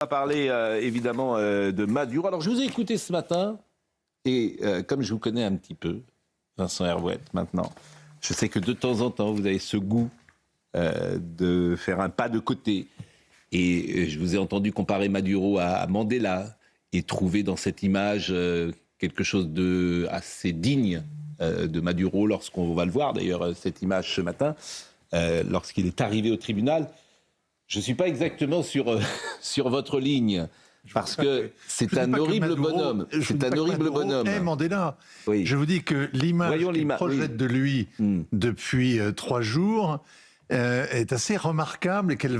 On va parler évidemment de Maduro. Alors je vous ai écouté ce matin et comme je vous connais un petit peu, Vincent Herouette maintenant, je sais que de temps en temps vous avez ce goût de faire un pas de côté. Et je vous ai entendu comparer Maduro à Mandela et trouver dans cette image quelque chose de assez digne de Maduro lorsqu'on va le voir d'ailleurs cette image ce matin, lorsqu'il est arrivé au tribunal. Je ne suis pas exactement sur votre ligne, parce que c'est un horrible bonhomme. C'est un horrible bonhomme. Et Mandela. Oui. Je vous dis que l'image qu'il projette de lui depuis 3 jours est assez remarquable et elle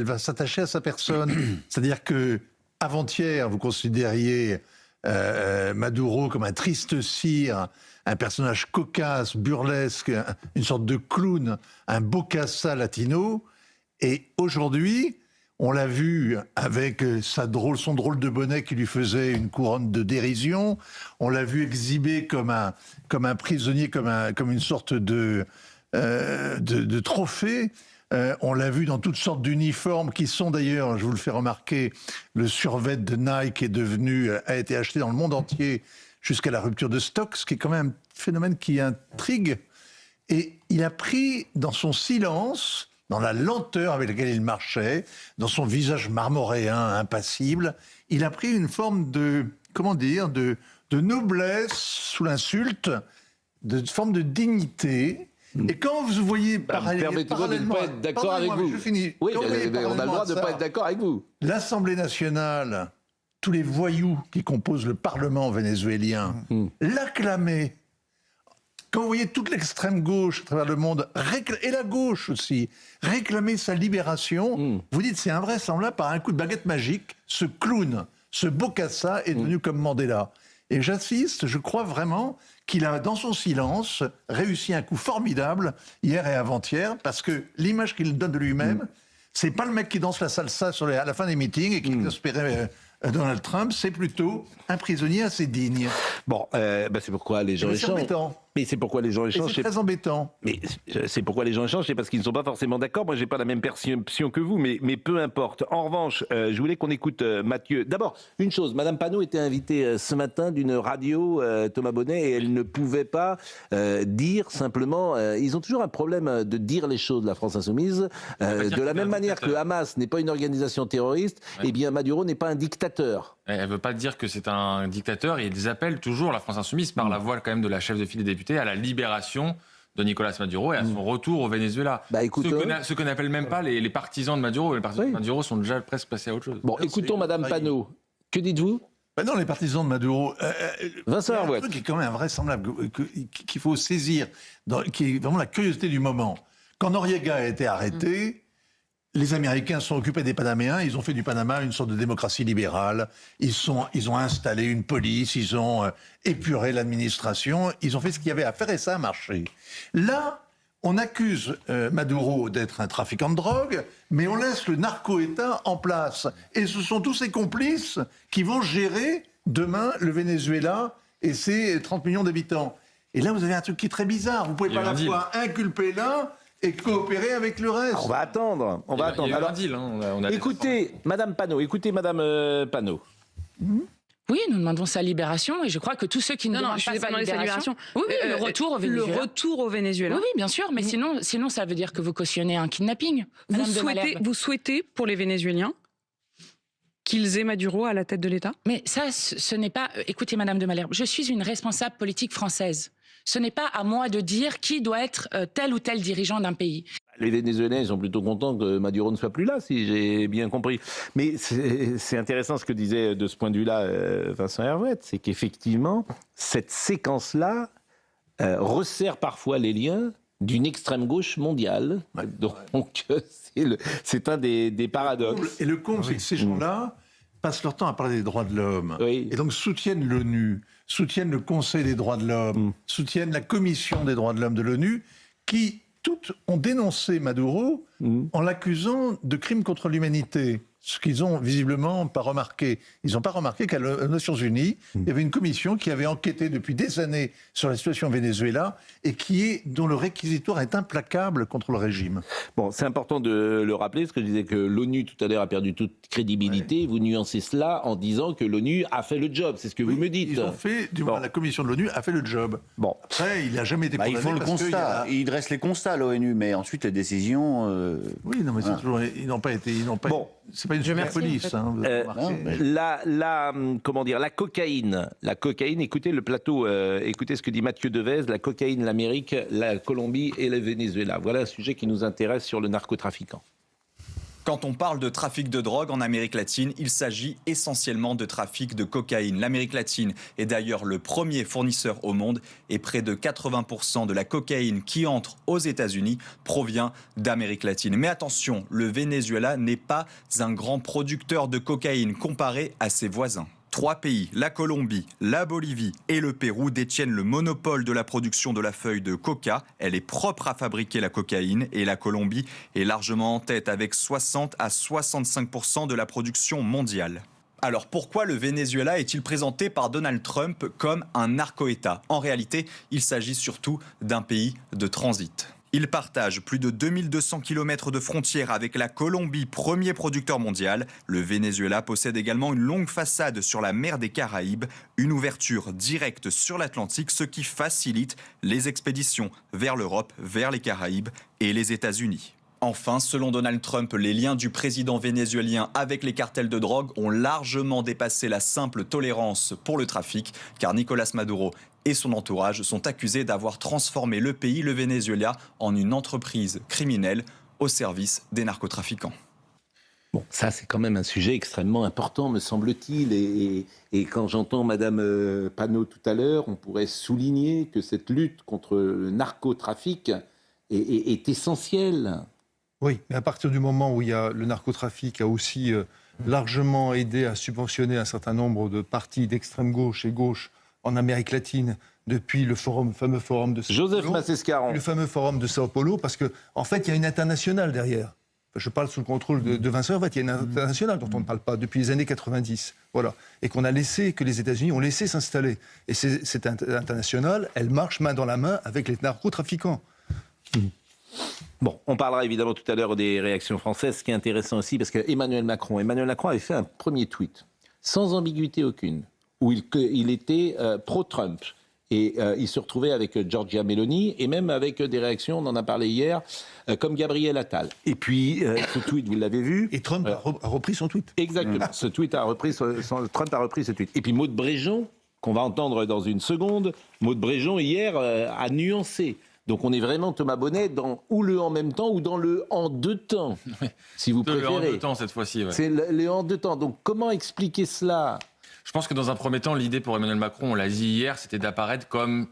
va s'attacher à sa personne. C'est-à-dire que avant-hier, vous considériez Maduro comme un triste cire, un personnage cocasse, burlesque, une sorte de clown, un bocassa latino. Et aujourd'hui, on l'a vu avec son drôle de bonnet qui lui faisait une couronne de dérision. On l'a vu exhibé comme un prisonnier, comme une sorte de trophée. On l'a vu dans toutes sortes d'uniformes qui sont d'ailleurs, je vous le fais remarquer, le survêt de Nike a été acheté dans le monde entier jusqu'à la rupture de stock, ce qui est quand même un phénomène qui intrigue. Et il a pris dans son silence, dans la lenteur avec laquelle il marchait, dans son visage marmoréen, impassible, il a pris une forme de noblesse sous l'insulte, de forme de dignité. Et quand vous voyez permettez-moi de ne pas être d'accord avec vous. Oui, on a le droit de ne pas être d'accord avec vous. L'Assemblée nationale, tous les voyous qui composent le Parlement vénézuélien, l'acclamaient. Quand vous voyez toute l'extrême gauche à travers le monde, et la gauche aussi, réclamer sa libération, vous dites c'est invraisemblable, par un coup de baguette magique, ce clown, ce bocassa est devenu comme Mandela. Et j'insiste, je crois vraiment qu'il a, dans son silence, réussi un coup formidable hier et avant-hier, parce que l'image qu'il donne de lui-même, c'est pas le mec qui danse la salsa à la fin des meetings et qui espérait Donald Trump, c'est plutôt un prisonnier assez digne. Bon, c'est pourquoi les gens échangent. C'est embêtant. Mais c'est pourquoi les gens échangent. C'est très embêtant. Mais c'est pourquoi les gens échangent, c'est parce qu'ils ne sont pas forcément d'accord. Moi, j'ai pas la même perception que vous, mais peu importe. En revanche, je voulais qu'on écoute Mathieu. D'abord, une chose, Madame Panot était invitée ce matin d'une radio, Thomas Bonnet, et elle ne pouvait pas dire simplement. Ils ont toujours un problème de dire les choses, la France Insoumise. De la même manière que Hamas n'est pas une organisation terroriste, eh bien Maduro n'est pas un dictateur. Elle ne veut pas dire que c'est un dictateur. Il y a des appels toujours, la France Insoumise, par la voix quand même de la chef de file des députés, à la libération de Nicolas Maduro et à son retour au Venezuela. Ce qu'on n'appelle même pas les partisans de Maduro. Les partisans de Maduro sont déjà presque passés à autre chose. Bon, écoutons Madame Panot. Que dites-vous ? Non, les partisans de Maduro. Vincent Herouette. Un truc qui est quand même invraisemblable, qu'il faut saisir, qui est vraiment la curiosité du moment. Quand Noriega a été arrêté, les Américains sont occupés des Panaméens, ils ont fait du Panama une sorte de démocratie libérale, ils ont installé une police, ils ont épuré l'administration, ils ont fait ce qu'il y avait à faire et ça a marché. Là, on accuse Maduro d'être un trafiquant de drogue, mais on laisse le narco-État en place. Et ce sont tous ses complices qui vont gérer demain le Venezuela et ses 30 millions d'habitants. Et là, vous avez un truc qui est très bizarre, vous pouvez pas à la fois inculper l'un et coopérer avec le reste. On va attendre. On va attendre. Il y a un deal. On a écoutez, Madame Panot. Oui, nous demandons sa libération et je crois que tous ceux qui ne demandent pas sa libération... Oui, le retour au Venezuela. Le retour au Venezuela. Oui, bien sûr, mais sinon ça veut dire que vous cautionnez un kidnapping. Vous souhaitez pour les Vénézuéliens qu'ils aient Maduro à la tête de l'État ? Mais ça, ce n'est pas... Écoutez, Madame de Malherbe, je suis une responsable politique française. Ce n'est pas à moi de dire qui doit être tel ou tel dirigeant d'un pays. Les Vénézuéliens, ils sont plutôt contents que Maduro ne soit plus là, si j'ai bien compris. Mais c'est intéressant ce que disait de ce point de vue-là Vincent Herouette, c'est qu'effectivement, cette séquence-là resserre parfois les liens d'une extrême gauche mondiale. Ouais. Donc c'est un des paradoxes. Et le comble, c'est que ces gens-là passent leur temps à parler des droits de l'homme, et donc soutiennent l'ONU, soutiennent le Conseil des droits de l'homme, soutiennent la Commission des droits de l'homme de l'ONU, qui toutes ont dénoncé Maduro en l'accusant de crimes contre l'humanité. ce qu'ils ont visiblement pas remarqué. Ils n'ont pas remarqué qu'à les Nations Unies, il y avait une commission qui avait enquêté depuis des années sur la situation au Venezuela et dont le réquisitoire est implacable contre le régime. Bon, c'est important de le rappeler, parce que je disais que l'ONU tout à l'heure a perdu toute crédibilité. Ouais. Vous nuancez cela en disant que l'ONU a fait le job. C'est ce que vous me dites. Ils ont fait, la commission de l'ONU a fait le job. Bon. Après, il n'a jamais été condamné. Ils font le constat. Ils dressent les constats, l'ONU, mais ensuite les décisions. Oui, non, mais c'est toujours. Ils n'ont pas été. Bon. C'est pas une super police. En fait. La cocaïne. La cocaïne, écoutez le plateau, écoutez ce que dit Mathieu Devez, la cocaïne, l'Amérique, la Colombie et le Venezuela. Voilà un sujet qui nous intéresse sur le narcotrafiquant. Quand on parle de trafic de drogue en Amérique latine, il s'agit essentiellement de trafic de cocaïne. L'Amérique latine est d'ailleurs le premier fournisseur au monde et près de 80% de la cocaïne qui entre aux États-Unis provient d'Amérique latine. Mais attention, le Venezuela n'est pas un grand producteur de cocaïne comparé à ses voisins. 3 pays, la Colombie, la Bolivie et le Pérou, détiennent le monopole de la production de la feuille de coca. Elle est propre à fabriquer la cocaïne et la Colombie est largement en tête avec 60 à 65% de la production mondiale. Alors pourquoi le Venezuela est-il présenté par Donald Trump comme un narco-État ? En réalité, il s'agit surtout d'un pays de transit. Il partage plus de 2200 km de frontières avec la Colombie, premier producteur mondial. Le Venezuela possède également une longue façade sur la mer des Caraïbes, une ouverture directe sur l'Atlantique, ce qui facilite les expéditions vers l'Europe, vers les Caraïbes et les États-Unis. Enfin, selon Donald Trump, les liens du président vénézuélien avec les cartels de drogue ont largement dépassé la simple tolérance pour le trafic, car Nicolás Maduro et son entourage sont accusés d'avoir transformé le pays, le Venezuela, en une entreprise criminelle au service des narcotrafiquants. Bon, ça c'est quand même un sujet extrêmement important, me semble-t-il, et quand j'entends Madame Panot tout à l'heure, on pourrait souligner que cette lutte contre le narcotrafic est essentielle. Oui, mais à partir du moment où le narcotrafic a aussi largement aidé à subventionner un certain nombre de partis d'extrême gauche et gauche en Amérique latine depuis le fameux forum de Sao Paulo. Joseph Massescaron. Le fameux forum de Sao Paulo, parce qu'en fait, il y a une internationale derrière. Je parle sous le contrôle de Vincent. En fait, il y a une internationale dont on ne parle pas depuis les années 90. Voilà. Et que les États-Unis ont laissé s'installer. Et cette internationale, elle marche main dans la main avec les narcotrafiquants. Bon, on parlera évidemment tout à l'heure des réactions françaises, ce qui est intéressant aussi, parce qu'Emmanuel Macron avait fait un premier tweet, sans ambiguïté aucune, où il était pro-Trump. Et il se retrouvait avec Giorgia Meloni, et même avec des réactions, on en a parlé hier, comme Gabriel Attal. Et puis, ce tweet, vous l'avez vu. Et Trump a repris son tweet. Exactement, Trump a repris ce tweet. Et puis Maud Bréjon, qu'on va entendre dans une seconde, Maud Bréjon, hier, a nuancé. Donc on est vraiment, Thomas Bonnet, dans ou le en même temps ou dans le en deux temps, si vous préférez. Le en deux temps cette fois-ci, ouais. C'est le en deux temps. Donc comment expliquer cela ? Je pense que dans un premier temps, l'idée pour Emmanuel Macron, on l'a dit hier, c'était d'apparaître comme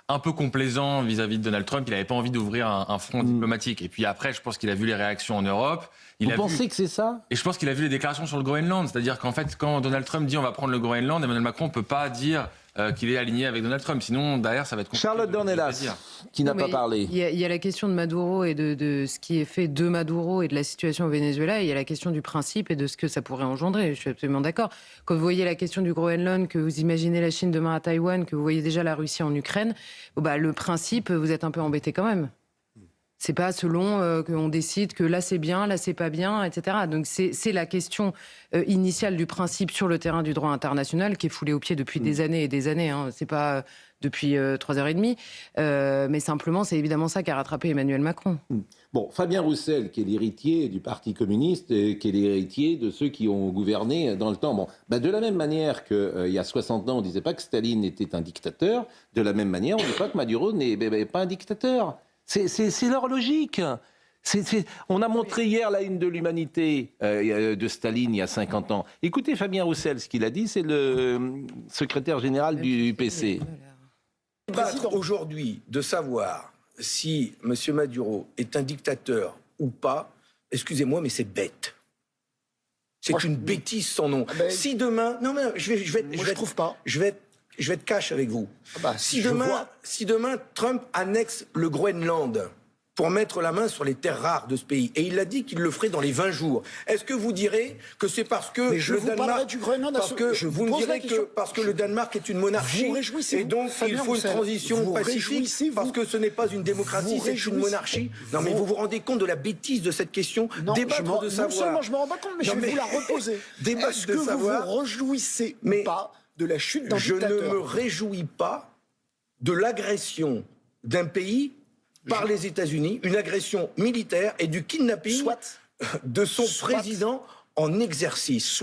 un peu complaisant vis-à-vis de Donald Trump. Il n'avait pas envie d'ouvrir un front diplomatique. Et puis après, je pense qu'il a vu les réactions en Europe. Vous pensez que c'est ça ? Et je pense qu'il a vu les déclarations sur le Groenland. C'est-à-dire qu'en fait, quand Donald Trump dit on va prendre le Groenland, Emmanuel Macron ne peut pas dire qu'il est aligné avec Donald Trump. Sinon, derrière, ça va être compliqué. Charlotte Dornelas, qui n'a pas parlé. Il y a la question de Maduro et de ce qui est fait de Maduro et de la situation au Venezuela. Et il y a la question du principe et de ce que ça pourrait engendrer. Je suis absolument d'accord. Quand vous voyez la question du Groenland, que vous imaginez la Chine demain à Taïwan, que vous voyez déjà la Russie en Ukraine, le principe, vous êtes un peu embêté quand même. C'est pas selon qu'on décide que là c'est bien, là c'est pas bien, etc. Donc c'est la question initiale du principe sur le terrain du droit international qui est foulée aux pieds depuis des années et des années. Hein. C'est pas depuis 3h30, mais simplement c'est évidemment ça qu'a rattrapé Emmanuel Macron. Bon, Fabien Roussel, qui est l'héritier du Parti communiste, qui est l'héritier de ceux qui ont gouverné dans le temps. Bon, de la même manière qu'il y a 60 ans, on ne disait pas que Staline était un dictateur, de la même manière, on ne dit pas que Maduro n'est pas un dictateur. C'est leur logique. On a montré hier la une de l'Humanité de Staline il y a 50 ans. Écoutez Fabien Roussel, ce qu'il a dit, c'est le secrétaire général du PC. Aujourd'hui, de savoir si M. Maduro est un dictateur ou pas, excusez-moi, mais c'est bête. C'est une bêtise sans nom. Si demain... Non, je trouve pas. Je vais être cash avec vous. Si demain Trump annexe le Groenland, pour mettre la main sur les terres rares de ce pays. Et il a dit qu'il le ferait dans les 20 jours. Est-ce que vous direz que c'est parce que le Danemark... Vous me direz que parce que le Danemark est une monarchie, et donc il faut une transition pacifique, parce que ce n'est pas une démocratie, c'est une monarchie. Non mais vous vous rendez compte de la bêtise de cette question? Débattre de savoir... Non seulement je me rends pas compte, mais je vais vous la reposer. Est-ce que vous vous réjouissez pas de la chute d'un dictateur? Je ne me réjouis pas de l'agression d'un pays par les États-Unis, une agression militaire et du kidnapping de son président en exercice.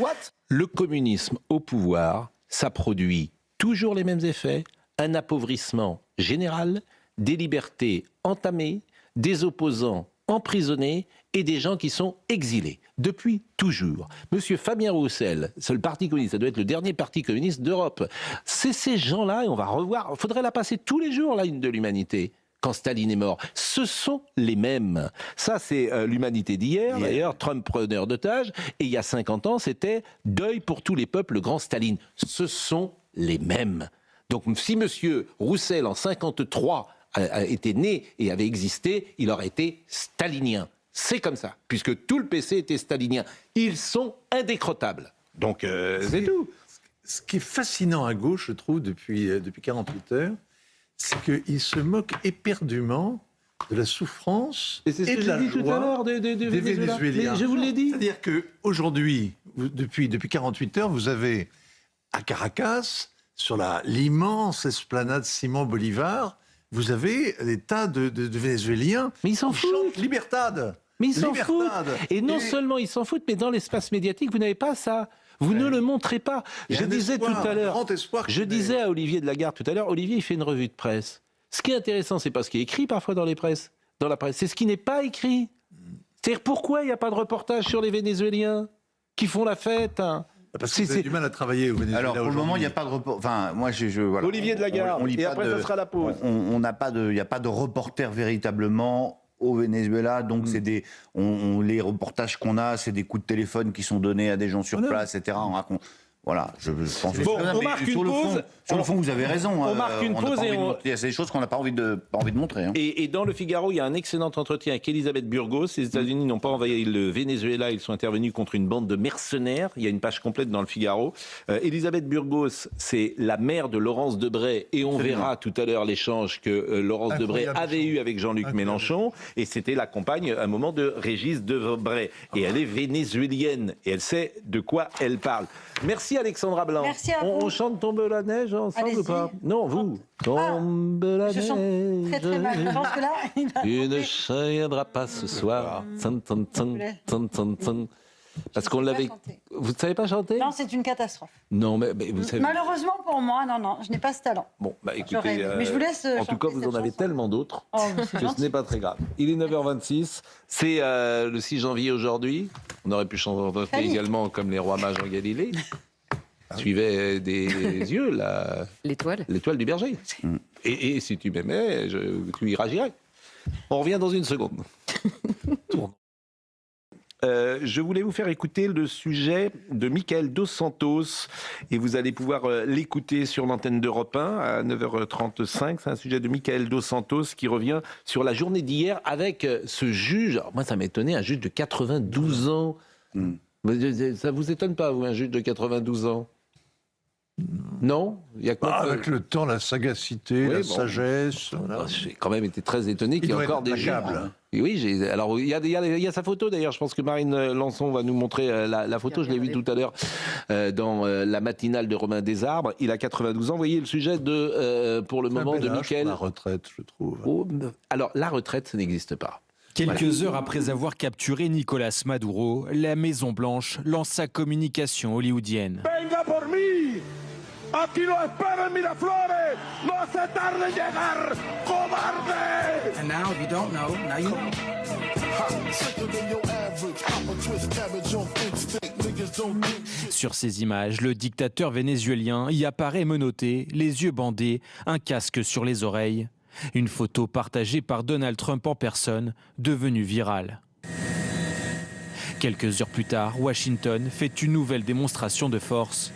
Le communisme au pouvoir, ça produit toujours les mêmes effets, un appauvrissement général, des libertés entamées, des opposants emprisonnés et des gens qui sont exilés. Depuis toujours. Monsieur Fabien Roussel, c'est le Parti communiste, ça doit être le dernier parti communiste d'Europe. C'est ces gens-là, et on va revoir, il faudrait la passer tous les jours, la une de l'humanité. Quand Staline est mort, ce sont les mêmes. Ça, c'est l'humanité d'hier. D'ailleurs, Trump preneur d'otages. Et il y a 50 ans, c'était deuil pour tous les peuples, le grand Staline. Ce sont les mêmes. Donc, si monsieur Roussel, en 53, était né et avait existé, il aurait été stalinien. C'est comme ça, puisque tout le PC était stalinien. Ils sont indécrottables. Donc, c'est tout. Ce qui est fascinant à gauche, je trouve, depuis 48 heures, c'est qu'ils se moquent éperdument de la souffrance et de la joie tout à l'heure des Vénézuéliens. Je vous l'ai dit. C'est-à-dire qu'aujourd'hui, depuis 48 heures, vous avez à Caracas, sur l'immense esplanade Simon Bolivar, vous avez des tas de Vénézuéliens. Mais ils s'en foutent. Libertad. Mais ils s'en foutent. Et non seulement ils s'en foutent, mais dans l'espace médiatique, vous n'avez pas ça. Vous ne le montrez pas. Je disais tout à l'heure, je disais à Olivier de Lagarde tout à l'heure, Olivier, il fait une revue de presse. Ce qui est intéressant, c'est pas ce qui est écrit parfois dans la presse, c'est ce qui n'est pas écrit. C'est-à-dire pourquoi il n'y a pas de reportage sur les Vénézuéliens qui font la fête, hein. Parce que vous avez du mal à travailler au Venezuela. Alors, pour le moment, il n'y a pas de report. Enfin, moi, voilà. Olivier de Lagarde, et après, ça sera la pause. Il n'y a pas de reporter véritablement au Venezuela, donc c'est les reportages qu'on a, c'est des coups de téléphone qui sont donnés à des gens sur place, etc. On raconte. Voilà, je pense que on marque une pause. Sur le fond, vous avez raison. On marque une pause et il y a des choses qu'on n'a pas envie de montrer. Hein. Et dans le Figaro, il y a un excellent entretien avec Elisabeth Burgos. Les États-Unis n'ont pas envahi le Venezuela, ils sont intervenus contre une bande de mercenaires. Il y a une page complète dans le Figaro. Elisabeth Burgos, c'est la mère de Laurence Debré, et on verra tout à l'heure l'échange que Laurence Debré avait eu avec Jean-Luc Mélenchon. Et c'était la compagne, à un moment, de Régis Debré. Et elle est vénézuélienne, et elle sait de quoi elle parle. Merci Alexandra Blanc. Merci à vous. On chante Tombe la neige ensemble ou pas? Non, vous. Tombe la neige. Je chante très très mal. Je pense que là, tu ne viendras pas ce soir. Parce qu'on l'avait. Vous ne savez pas chanter? Non, c'est une catastrophe. Non, mais vous savez. Malheureusement pour moi, non, je n'ai pas ce talent. Bon, bah écoutez. Mais je vous laisse. En tout cas, vous en avez tellement d'autres que ce n'est pas très grave. Il est 9h26. C'est le 6 janvier aujourd'hui. On aurait pu chanter également comme les rois mages en Galilée. Suivait des yeux l'étoile du berger. Et si tu m'aimais, tu y ragirais. On revient dans une seconde. Je voulais vous faire écouter le sujet de Michael Dos Santos et vous allez pouvoir l'écouter sur l'antenne d'Europe 1 à 9h35. C'est un sujet de Michael Dos Santos qui revient sur la journée d'hier avec ce juge. Alors moi, ça m'a étonné, un juge de 92 ans. Ça vous étonne pas, vous, un juge de 92 ans? Non, il y a quoi avec le temps, la sagacité, la sagesse. Voilà. J'ai quand même été très étonné qu'il y ait encore des juges. Oui, alors il y a sa photo d'ailleurs. Je pense que Marine Lançon va nous montrer la photo. Je l'ai vue tout à l'heure dans la matinale de Romain Desarbres. Il a 92 ans. Vous voyez le sujet pour le moment de Michael. La retraite, je trouve. Alors la retraite, ça n'existe pas. Quelques heures après avoir capturé Nicolás Maduro, la Maison-Blanche lance sa communication hollywoodienne. Venga por mí. Aquí lo espero en Miraflores. No se tarde en llegar, cobarde. And now, if you don't know, now you know. Sur ces images, le dictateur vénézuélien y apparaît menotté, les yeux bandés, un casque sur les oreilles. Une photo partagée par Donald Trump en personne, devenue virale. Quelques heures plus tard, Washington fait une nouvelle démonstration de force.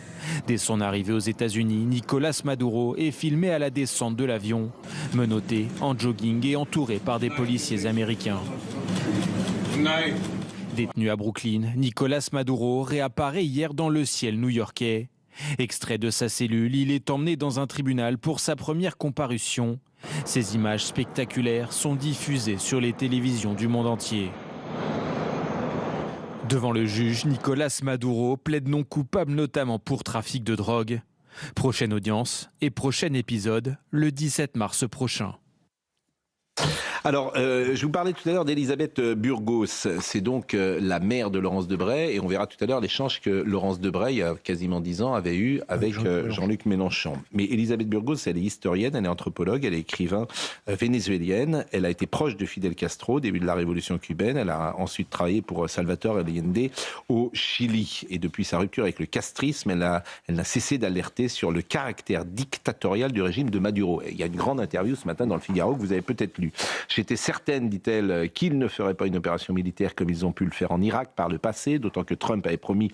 Dès son arrivée aux États-Unis, Nicolás Maduro est filmé à la descente de l'avion, menotté, en jogging et entouré par des policiers américains. Détenu à Brooklyn, Nicolás Maduro réapparaît hier dans le ciel new-yorkais. Extrait de sa cellule, il est emmené dans un tribunal pour sa première comparution. Ces images spectaculaires sont diffusées sur les télévisions du monde entier. Devant le juge, Nicolás Maduro plaide non coupable notamment pour trafic de drogue. Prochaine audience et prochain épisode le 17 mars prochain. Alors, je vous parlais tout à l'heure d'Elisabeth Burgos. C'est donc la mère de Laurence Debray. Et on verra tout à l'heure l'échange que Laurence Debray, il y a quasiment 10 ans, avait eu avec Jean-Luc Mélenchon. Mais Elisabeth Burgos, elle est historienne, elle est anthropologue, elle est écrivain vénézuélienne. Elle a été proche de Fidel Castro au début de la révolution cubaine. Elle a ensuite travaillé pour Salvador Allende au Chili. Et depuis sa rupture avec le castrisme, elle n'a cessé d'alerter sur le caractère dictatorial du régime de Maduro. Et il y a une grande interview ce matin dans le Figaro que vous avez peut-être lu. J'étais certaine, dit-elle, qu'ils ne feraient pas une opération militaire comme ils ont pu le faire en Irak par le passé, d'autant que Trump avait promis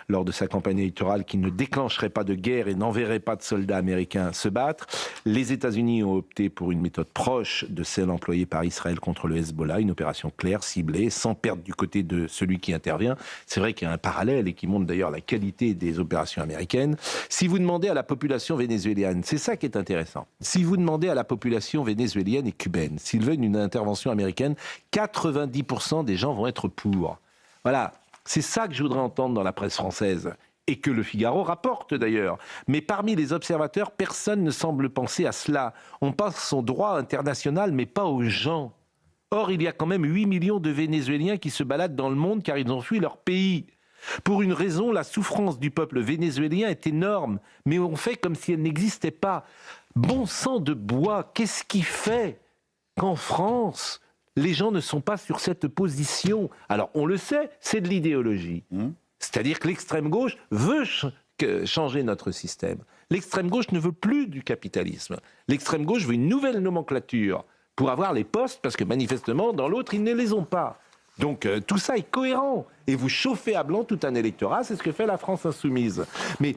lors de sa campagne électorale qu'il ne déclencherait pas de guerre et n'enverrait pas de soldats américains se battre. Les États-Unis ont opté pour une méthode proche de celle employée par Israël contre le Hezbollah, une opération claire, ciblée, sans perdre du côté de celui qui intervient. C'est vrai qu'il y a un parallèle et qui montre d'ailleurs la qualité des opérations américaines. Si vous demandez à la population vénézuélienne, c'est ça qui est intéressant, si vous demandez à la population vénézuélienne et cubaine s'ils veulent une intervention américaine, 90% des gens vont être pour. Voilà, c'est ça que je voudrais entendre dans la presse française. Et que le Figaro rapporte d'ailleurs. Mais parmi les observateurs, personne ne semble penser à cela. On pense au droit international, mais pas aux gens. Or, il y a quand même 8 millions de Vénézuéliens qui se baladent dans le monde car ils ont fui leur pays. Pour une raison, la souffrance du peuple vénézuélien est énorme, mais on fait comme si elle n'existait pas. Bon sang de bois, qu'est-ce qui fait qu'en France, les gens ne sont pas sur cette position? Alors, on le sait, c'est de l'idéologie. C'est-à-dire que l'extrême gauche veut changer notre système. L'extrême gauche ne veut plus du capitalisme. L'extrême gauche veut une nouvelle nomenclature pour avoir les postes, parce que manifestement, dans l'autre, ils ne les ont pas. Donc tout ça est cohérent. Et vous chauffez à blanc tout un électorat, c'est ce que fait la France insoumise. Mais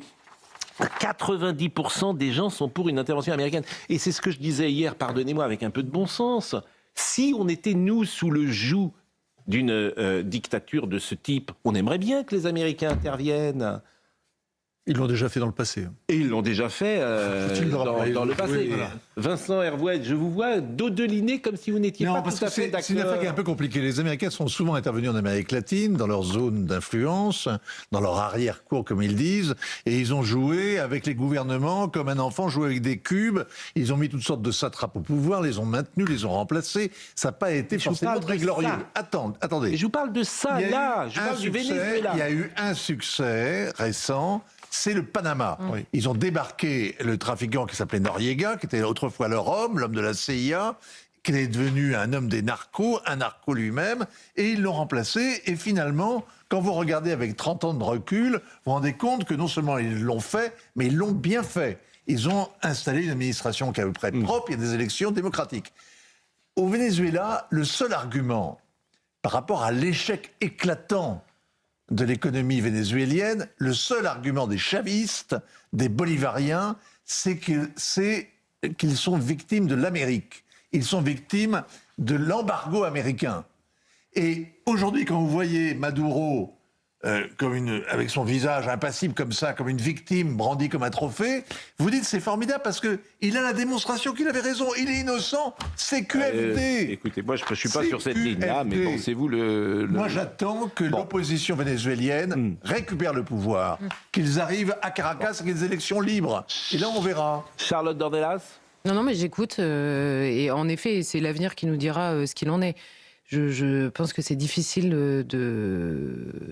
90% des gens sont pour une intervention américaine. Et c'est ce que je disais hier, pardonnez-moi, avec un peu de bon sens. Si on était, nous, sous le joug d'une dictature de ce type, on aimerait bien que les Américains interviennent. Ils l'ont déjà fait dans le passé. Et ils l'ont déjà fait dans le passé. Oui, voilà. Vincent Hervouet, je vous vois dodeliner comme si vous n'étiez pas tout à fait d'accord. C'est une affaire qui est un peu compliquée. Les Américains sont souvent intervenus en Amérique latine, dans leur zone d'influence, dans leur arrière-cour, comme ils disent, et ils ont joué avec les gouvernements comme un enfant joue avec des cubes. Ils ont mis toutes sortes de satrapes au pouvoir, les ont maintenus, les ont remplacés. Ça n'a pas été forcément très glorieux. Attendez. Mais je vous parle de ça, là. Je parle du Venezuela. Il y a eu un succès récent. C'est le Panama. Oui. Ils ont débarqué le trafiquant qui s'appelait Noriega, qui était autrefois leur homme, l'homme de la CIA, qui est devenu un homme des narcos, un narco lui-même, et ils l'ont remplacé. Et finalement, quand vous regardez avec 30 ans de recul, vous vous rendez compte que non seulement ils l'ont fait, mais ils l'ont bien fait. Ils ont installé une administration qui est à peu près propre, il y a des élections démocratiques. Au Venezuela, le seul argument par rapport à l'échec éclatant de l'économie vénézuélienne, le seul argument des chavistes, des bolivariens, c'est qu'ils sont victimes de l'Amérique. Ils sont victimes de l'embargo américain. Et aujourd'hui, quand vous voyez Maduro avec son visage impassible comme ça, comme une victime brandie comme un trophée, vous dites c'est formidable parce qu'il a la démonstration qu'il avait raison. Il est innocent, c'est QFD. Écoutez, moi je ne suis pas sur cette ligne-là, mais pensez-vous Moi j'attends que l'opposition vénézuélienne récupère le pouvoir, qu'ils arrivent à Caracas avec des élections libres. Et là on verra. Charlotte Dornelas ? Non, mais j'écoute. Et en effet, c'est l'avenir qui nous dira ce qu'il en est. Je pense que c'est difficile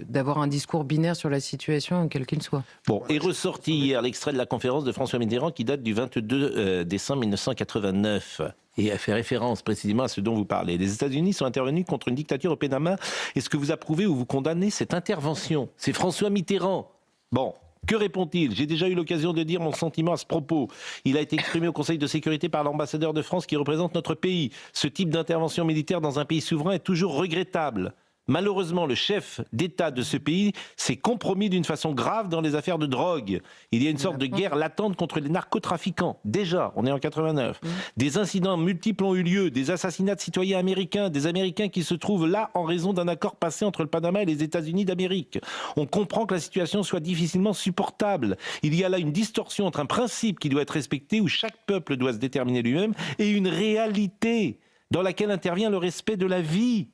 d'avoir un discours binaire sur la situation, quel qu'il soit. Bon, est ressorti hier l'extrait de la conférence de François Mitterrand qui date du 22 décembre 1989 et a fait référence précisément à ce dont vous parlez. Les États-Unis sont intervenus contre une dictature au Panama. Est-ce que vous approuvez ou vous condamnez cette intervention ? C'est François Mitterrand. Bon. Que répond-il ? J'ai déjà eu l'occasion de dire mon sentiment à ce propos. Il a été exprimé au Conseil de sécurité par l'ambassadeur de France qui représente notre pays. Ce type d'intervention militaire dans un pays souverain est toujours regrettable. Malheureusement, le chef d'État de ce pays s'est compromis d'une façon grave dans les affaires de drogue. Il y a une sorte de guerre latente contre les narcotrafiquants. Déjà, on est en 89. Des incidents multiples ont eu lieu, des assassinats de citoyens américains, des Américains qui se trouvent là en raison d'un accord passé entre le Panama et les États-Unis d'Amérique. On comprend que la situation soit difficilement supportable. Il y a là une distorsion entre un principe qui doit être respecté, où chaque peuple doit se déterminer lui-même, et une réalité dans laquelle intervient le respect de la vie.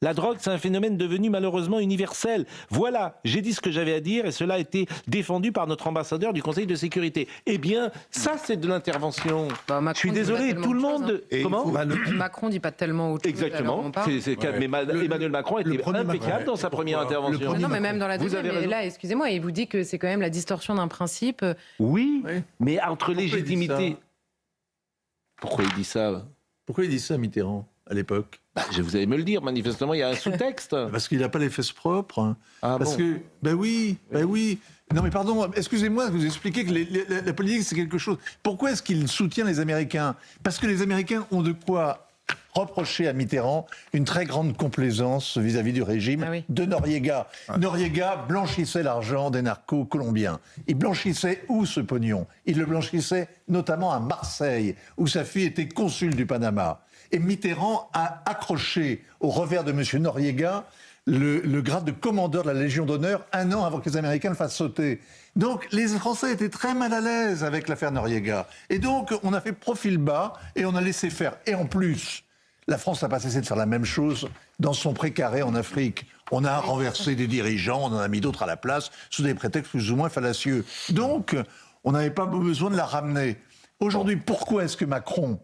La drogue, c'est un phénomène devenu malheureusement universel. Voilà, j'ai dit ce que j'avais à dire et cela a été défendu par notre ambassadeur du Conseil de sécurité. Eh bien, ça, c'est de l'intervention. Je suis désolé, tout le monde... Comment Macron dit pas tellement autre chose. Exactement. Mais Emmanuel Macron était impeccable dans sa première intervention. Non, mais même dans la deuxième. Et là, excusez-moi, il vous dit que c'est quand même la distorsion d'un principe. Oui, mais entre légitimité... Pourquoi il dit ça? Pourquoi il dit ça, Mitterrand, à l'époque? Vous allez me le dire, manifestement, il y a un sous-texte. Parce qu'il n'a pas les fesses propres. Ah parce bon. que, ben oui. Non mais pardon, excusez-moi de vous expliquer que la politique c'est quelque chose. Pourquoi est-ce qu'il soutient les Américains? Parce que les Américains ont de quoi reprocher à Mitterrand une très grande complaisance vis-à-vis du régime de Noriega. Noriega blanchissait l'argent des narcos colombiens. Il blanchissait où ce pognon? Il le blanchissait notamment à Marseille, où sa fille était consul du Panama. Et Mitterrand a accroché au revers de M. Noriega le grade de commandeur de la Légion d'honneur 1 an avant que les Américains le fassent sauter. Donc les Français étaient très mal à l'aise avec l'affaire Noriega. Et donc on a fait profil bas et on a laissé faire. Et en plus, la France n'a pas cessé de faire la même chose dans son précaré en Afrique. On a renversé des dirigeants, on en a mis d'autres à la place, sous des prétextes plus ou moins fallacieux. Donc on n'avait pas besoin de la ramener. Aujourd'hui, pourquoi est-ce que Macron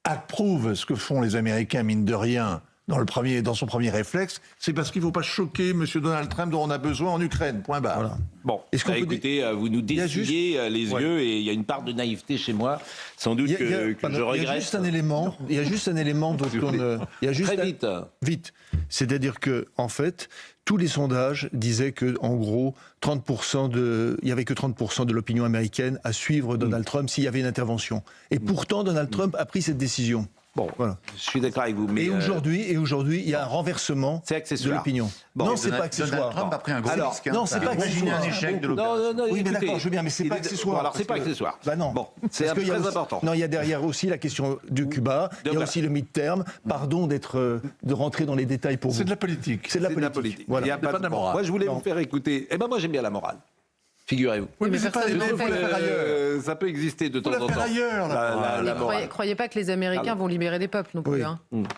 approuve ce que font les Américains, mine de rien, dans son premier réflexe? C'est parce qu'il ne faut pas choquer M. Donald Trump dont on a besoin en Ukraine, point barre. Voilà. Bon, écoutez, vous nous dessillez les yeux et il y a une part de naïveté chez moi, sans doute que je regrette. Il y a juste un élément, Très vite. Vite. C'est-à-dire que, en fait, tous les sondages disaient que, en gros, il y avait que 30% de l'opinion américaine à suivre Donald Trump s'il y avait une intervention. Et pourtant, Donald Trump a pris cette décision. Bon, voilà. Je suis d'accord avec vous. Mais et aujourd'hui, il y a un renversement de l'opinion. Bon, non, c'est pas accessoire. Donald Trump a pris un gros risque. Non, c'est pas accessoire. Un échec de l'opération. Non, oui, mais d'accord, je veux bien, mais c'est pas accessoire. Alors, c'est pas accessoire. Bah non. Bon, c'est très important. Non, il y a derrière aussi la question du Cuba. Il y a aussi le mid-term. Pardon de rentrer dans les détails pour vous. C'est de la politique. C'est de la politique. Voilà. Il n'y a pas de morale. Moi, je voulais vous faire écouter. Eh ben, moi, j'aime bien la morale. Figurez-vous. Oui, mais c'est pas ailleurs. Ça peut exister de temps en temps. Ailleurs, Croyez pas que les Américains vont libérer des peuples non plus.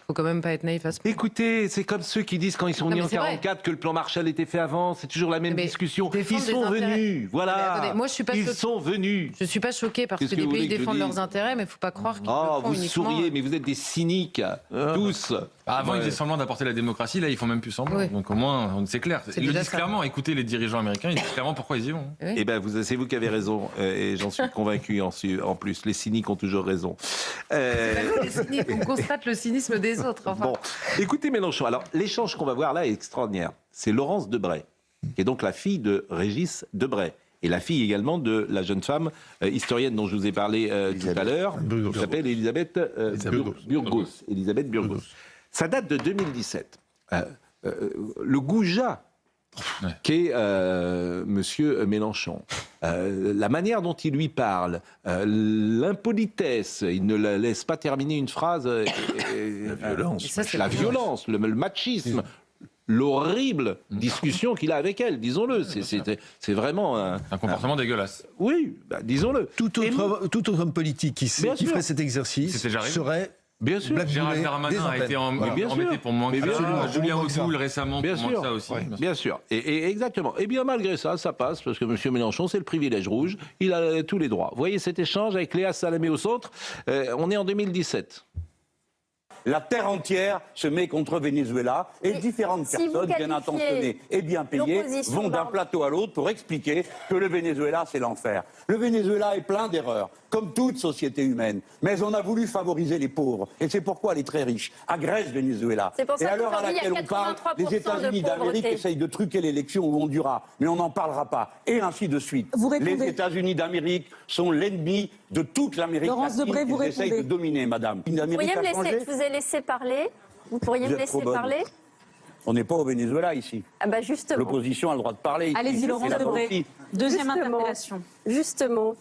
Faut quand même pas être naïf à ce point. Écoutez, c'est comme ceux qui disent quand ils sont venus en 44 que le plan Marshall était fait avant. C'est toujours la même discussion. Ils sont venus. Voilà. Attendez, moi, je suis pas ils sont venus. Je suis pas choquée parce que des pays défendent leurs intérêts, mais faut pas croire qu'ils le font vous uniquement. souriez, mais vous êtes des cyniques tous. Avant, ils faisaient semblant d'apporter la démocratie. Là, ils font même plus semblant. Donc au moins, c'est clair. Ils le disent clairement. Écoutez les dirigeants américains. Ils disent clairement pourquoi ils y vont. Eh ben, c'est vous qui avez raison, et j'en suis convaincu en plus. Les cyniques ont toujours raison. Les cyniques, on constate le cynisme des autres. Enfin. Bon, écoutez Mélenchon. Alors, l'échange qu'on va voir là est extraordinaire. C'est Laurence Debray, qui est donc la fille de Régis Debray, et la fille également de la jeune femme historienne dont je vous ai parlé tout à l'heure, qui s'appelle Elisabeth Burgos. Elisabeth Burgos. Ça date de 2017. Le goujat qu'est Monsieur Mélenchon, la manière dont il lui parle, l'impolitesse, il ne la laisse pas terminer une phrase, la violence, le machisme, l'horrible discussion qu'il a avec elle, disons-le. C'est vraiment un comportement dégueulasse. Oui, disons-le. Tout autre homme politique qui ferait cet exercice serait... Bien sûr. Gérald Darmanin a été embêté pour moins que ça. Julien Audoul récemment pour moins que ça aussi. Bien sûr. Et exactement. Et bien malgré ça, ça passe parce que M. Mélenchon, c'est le privilège rouge. Il a tous les droits. Vous voyez cet échange avec Léa Salamé au centre. On est en 2017. La terre entière se met contre Venezuela et différentes personnes bien intentionnées et bien payées vont d'un plateau à l'autre pour expliquer que le Venezuela, c'est l'enfer. Le Venezuela est plein d'erreurs, comme toute société humaine. Mais on a voulu favoriser les pauvres. Et c'est pourquoi les très riches agressent Venezuela. Et à l'heure à laquelle on parle, les États-Unis d'Amérique essayent de truquer l'élection au Honduras. Mais on n'en parlera pas. Et ainsi de suite. Les États-Unis d'Amérique sont l'ennemi de toute l'Amérique latine qu'ils essayent de dominer, madame. Vous pourriez me laisser parler ? Vous pourriez me laisser parler ? On n'est pas au Venezuela ici. Ah bah justement. L'opposition a le droit de parler. Allez-y, Laurence Debré. Deuxième interpellation. Justement.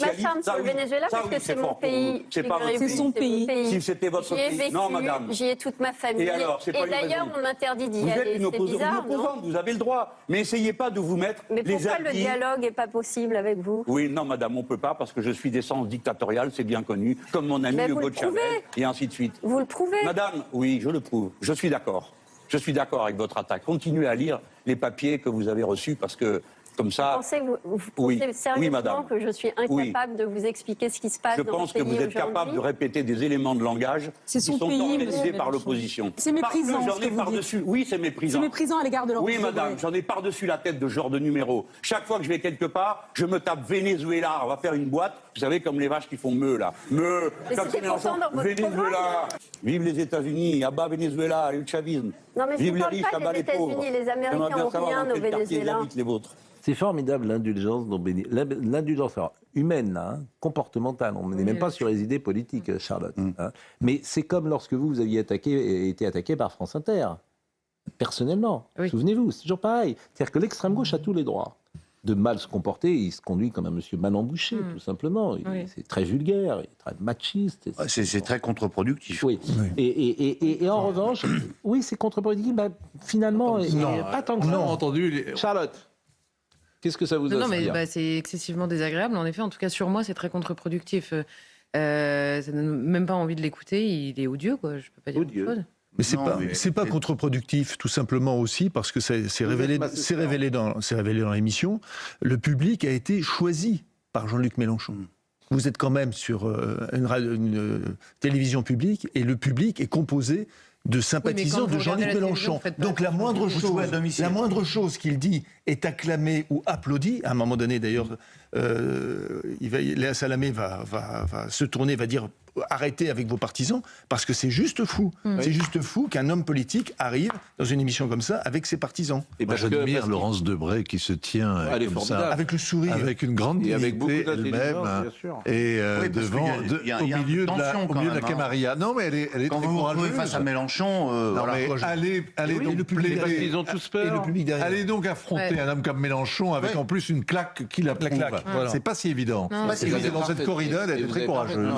Ma charme sur le Venezuela, parce que c'est mon pays. C'est pas votre pays. C'est son pays. Si c'était votre pays. Non, madame. J'y ai toute ma famille. Et alors, c'est pas une d'ailleurs, raison. on m'interdit d'y Vous aller. êtes une opposante, vous avez le droit. Mais essayez pas de vous mettre Mais les pourquoi le habits. dialogue n'est pas possible avec vous? Oui, non, madame, on peut pas parce que je suis d'essence dictatoriale, c'est bien connu, comme mon ami Mais Hugo vous le Chavez, prouvez. et ainsi de suite. Vous le prouvez? Madame, oui, je le prouve. Je suis d'accord. Je suis d'accord avec votre attaque. Continuez à lire les papiers que vous avez reçus parce que, comme ça. Vous Oui. pensez sérieusement Oui, madame. que je suis incapable de vous expliquer ce qui se passe Je dans pense ce que pays vous êtes capable de répéter des éléments de langage qui sont organisés par l'opposition. C'est méprisant, Parce que ce j'en que ai vous par-dessus. Oui, c'est méprisant. C'est méprisant à l'égard de Laurence Oui, madame, Debré. j'en ai par-dessus la tête de ce genre de numéro. Chaque fois que je vais quelque part, je me tape Venezuela. On va faire une boîte, vous savez, comme les vaches qui font meuh, là. Meuh, Mais comme c'était Mélenchon. pourtant dans votre Venezuela. Vive les États-Unis, à bas Venezuela, le chavisme. Non, mais je Vive ne les parle riches, pas à bas des les pauvres. États-Unis. Les Américains J'aimerais bien n'ont savoir rien dans au quel quartier ils Venezuela. habitent les vôtres. C'est formidable l'indulgence dont l'indulgence humaine, là, hein, comportementale. On n'est même pas sur les idées politiques, Charlotte. Hein. Mais c'est comme lorsque vous aviez été attaqué par France Inter. Personnellement, souvenez-vous, c'est toujours pareil. C'est-à-dire que l'extrême gauche a tous les droits de mal se comporter. Il se conduit comme un monsieur Manon Boucher, tout simplement. C'est très vulgaire, il est très machiste. C'est très contre-productif. Oui. Et en revanche, oui, c'est contre-productif. Bah, finalement, pas tant que ça. entendu. Charlotte, qu'est-ce que ça vous Non, mais inspire c'est excessivement désagréable. En effet, en tout cas, sur moi, c'est très contre-productif. Ça donne même pas envie de l'écouter. Il est odieux, quoi. Je peux pas dire autre chose. Mais c'est pas contre-productif, tout simplement aussi parce que c'est révélé dans l'émission. Le public a été choisi par Jean-Luc Mélenchon. Vous êtes quand même sur une télévision publique et le public est composé de sympathisants de Jean-Luc Mélenchon. Donc la moindre chose qu'il dit est acclamée ou applaudie. À un moment donné, d'ailleurs, Léa Salamé va se tourner, va dire arrêtez avec vos partisans, parce que c'est juste fou. C'est juste fou qu'un homme politique arrive dans une émission comme ça avec ses partisans. Et moi, j'admire Laurence Debré qui se tient comme ça, avec le sourire, avec une grande dignité elle-même, et au milieu de la camarilla. Non, mais elle est quand très vous vous retrouvez courageuse. face à Mélenchon, allez donc plaider. Ils ont tous peur. Allez donc affronter un homme comme Mélenchon avec en plus une claque qui l'approuve. Voilà. C'est pas si évident. Dans cette corrida, elle est très courageuse.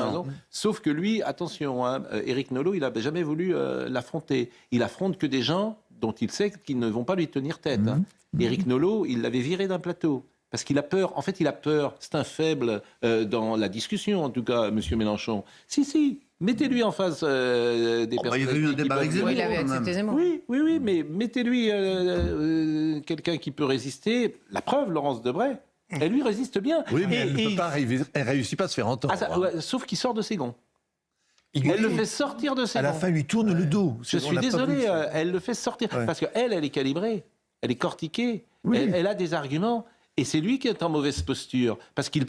Sauf que lui, attention, hein, Éric Nolot, il n'a jamais voulu l'affronter. Il affronte que des gens dont il sait qu'ils ne vont pas lui tenir tête. Hein. Éric Nolot, il l'avait viré d'un plateau. Parce qu'il a peur. En fait, il a peur. C'est un faible dans la discussion, en tout cas, M. Mélenchon. Si. Mettez-lui en face des personnes. Il y avait eu un débat avec Zemmour. Il avait accepté Zemmour. Oui, mais mettez-lui quelqu'un qui peut résister. La preuve, Laurence Debré, elle lui résiste bien. Oui, mais elle ne réussit pas à se faire entendre. Sauf qu'il sort de ses gonds. Elle le fait sortir de ses gonds. À la fin, il lui tourne le dos. Je suis désolé, elle le fait sortir. Parce qu'elle est calibrée, elle est cortiquée, elle a des arguments. Et c'est lui qui est en mauvaise posture, parce qu'il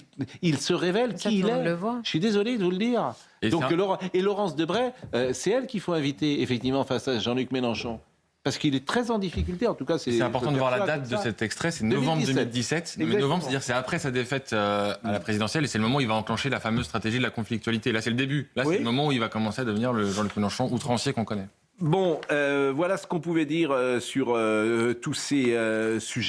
se révèle qui il est. Je suis désolé de vous le dire. Et Laurence Debré, c'est elle qu'il faut inviter, effectivement, face à Jean-Luc Mélenchon. Parce qu'il est très en difficulté, en tout cas. C'est important de voir la date de cet extrait, c'est novembre 2017. Novembre, c'est-à-dire c'est après sa défaite à la présidentielle, et c'est le moment où il va enclencher la fameuse stratégie de la conflictualité. Là, c'est le début. Là, c'est le moment où il va commencer à devenir le Jean-Luc Mélenchon outrancier qu'on connaît. Bon, voilà ce qu'on pouvait dire sur tous ces sujets.